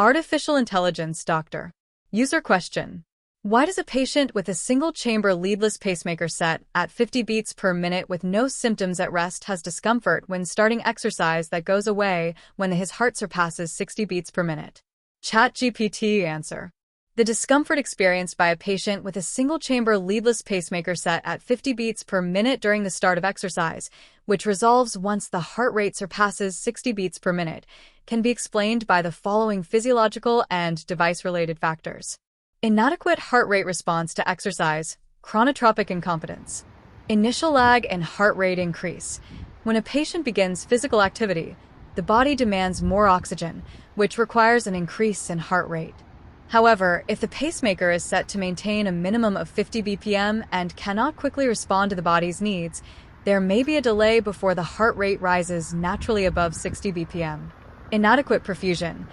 Artificial intelligence doctor. User question. Why does a patient with a single-chamber leadless pacemaker set at 50 beats per minute with no symptoms at rest has discomfort when starting exercise that goes away when his heart surpasses 60 beats per minute? ChatGPT answer. The discomfort experienced by a patient with a single-chamber leadless pacemaker set at 50 beats per minute during the start of exercise, which resolves once the heart rate surpasses 60 beats per minute, can be explained by the following physiological and device-related factors. Inadequate heart rate response to exercise, chronotropic incompetence. Initial lag in heart rate increase. When a patient begins physical activity, the body demands more oxygen, which requires an increase in heart rate. However, if the pacemaker is set to maintain a minimum of 50 BPM and cannot quickly respond to the body's needs, there may be a delay before the heart rate rises naturally above 60 BPM. Inadequate perfusion.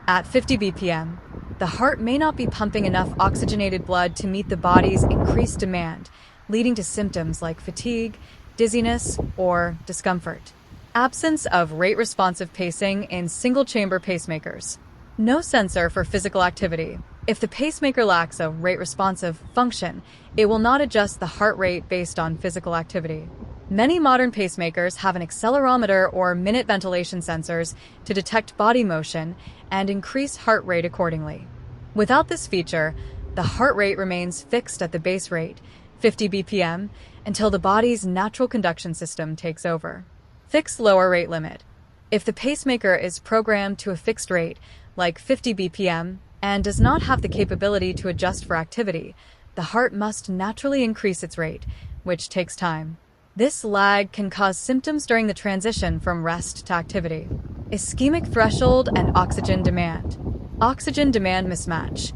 At 50 BPM, the heart may not be pumping enough oxygenated blood to meet the body's increased demand, leading to symptoms like fatigue, dizziness, or discomfort. Absence of rate-responsive pacing in single-chamber pacemakers. No sensor for physical activity. If the pacemaker lacks a rate-responsive function, it will not adjust the heart rate based on physical activity. Many modern pacemakers have an accelerometer or minute ventilation sensors to detect body motion and increase heart rate accordingly. Without this feature, the heart rate remains fixed at the base rate, 50 BPM, until the body's natural conduction system takes over. Fixed lower rate limit. If the pacemaker is programmed to a fixed rate, like 50 BPM, and does not have the capability to adjust for activity, the heart must naturally increase its rate, which takes time. This lag can cause symptoms during the transition from rest to activity. Ischemic threshold and oxygen demand. Oxygen demand mismatch.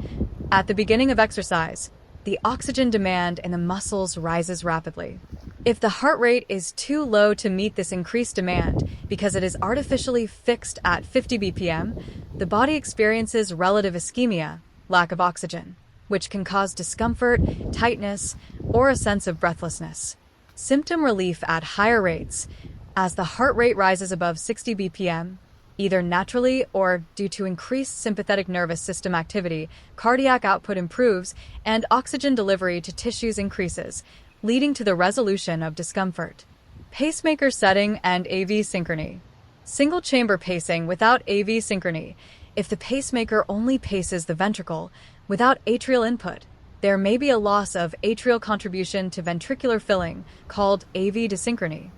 At the beginning of exercise, the oxygen demand in the muscles rises rapidly. If the heart rate is too low to meet this increased demand because it is artificially fixed at 50 BPM, the body experiences relative ischemia, lack of oxygen, which can cause discomfort, tightness, or a sense of breathlessness. Symptom relief at higher rates. As the heart rate rises above 60 BPM, either naturally or due to increased sympathetic nervous system activity, cardiac output improves and oxygen delivery to tissues increases, leading to the resolution of discomfort. Pacemaker setting and AV synchrony. Single-chamber pacing without AV synchrony. If the pacemaker only paces the ventricle without atrial input, there may be a loss of atrial contribution to ventricular filling, called AV desynchrony.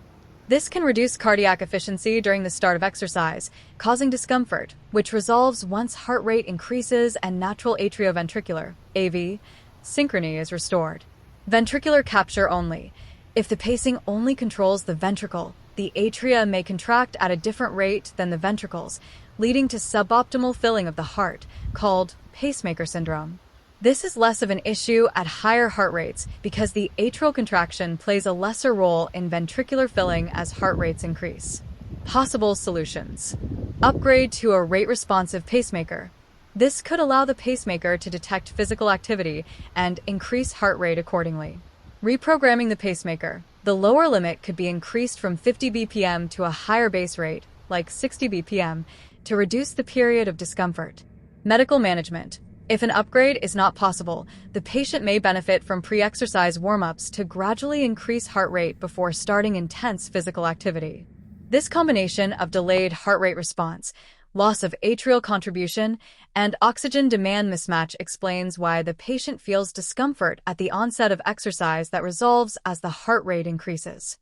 This can reduce cardiac efficiency during the start of exercise, causing discomfort, which resolves once heart rate increases and natural atrioventricular (AV) synchrony is restored. Ventricular capture only. If the pacing only controls the ventricle, the atria may contract at a different rate than the ventricles, leading to suboptimal filling of the heart, called pacemaker syndrome. This is less of an issue at higher heart rates because the atrial contraction plays a lesser role in ventricular filling as heart rates increase. Possible solutions. Upgrade to a rate-responsive pacemaker. This could allow the pacemaker to detect physical activity and increase heart rate accordingly. Reprogramming the pacemaker. The lower limit could be increased from 50 BPM to a higher base rate, like 60 BPM, to reduce the period of discomfort. Medical management. If an upgrade is not possible, the patient may benefit from pre-exercise warm-ups to gradually increase heart rate before starting intense physical activity. This combination of delayed heart rate response, loss of atrial contribution, and oxygen demand mismatch explains why the patient feels discomfort at the onset of exercise that resolves as the heart rate increases.